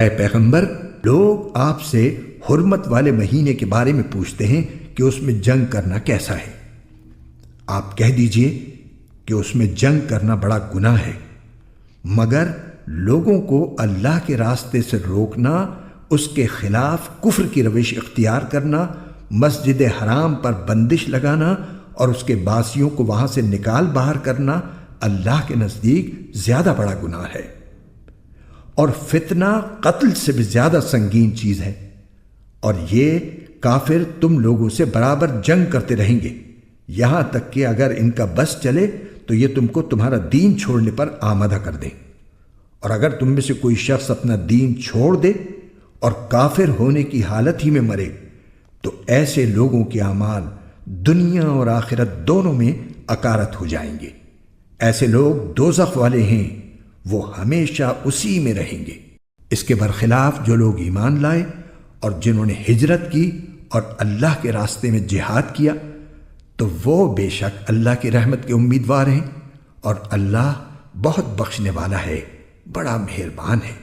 اے پیغمبر، لوگ آپ سے حرمت والے مہینے کے بارے میں پوچھتے ہیں کہ اس میں جنگ کرنا کیسا ہے۔ آپ کہہ دیجئے کہ اس میں جنگ کرنا بڑا گناہ ہے، مگر لوگوں کو اللہ کے راستے سے روکنا، اس کے خلاف کفر کی روش اختیار کرنا، مسجد حرام پر بندش لگانا اور اس کے باسیوں کو وہاں سے نکال باہر کرنا اللہ کے نزدیک زیادہ بڑا گناہ ہے، اور فتنہ قتل سے بھی زیادہ سنگین چیز ہے۔ اور یہ کافر تم لوگوں سے برابر جنگ کرتے رہیں گے، یہاں تک کہ اگر ان کا بس چلے تو یہ تم کو تمہارا دین چھوڑنے پر آمادہ کر دیں۔ اور اگر تم میں سے کوئی شخص اپنا دین چھوڑ دے اور کافر ہونے کی حالت ہی میں مرے تو ایسے لوگوں کے اعمال دنیا اور آخرت دونوں میں اکارت ہو جائیں گے۔ ایسے لوگ دوزخ والے ہیں، وہ ہمیشہ اسی میں رہیں گے۔ اس کے برخلاف جو لوگ ایمان لائے اور جنہوں نے ہجرت کی اور اللہ کے راستے میں جہاد کیا تو وہ بے شک اللہ کی رحمت کے امیدوار ہیں، اور اللہ بہت بخشنے والا ہے، بڑا مہربان ہے۔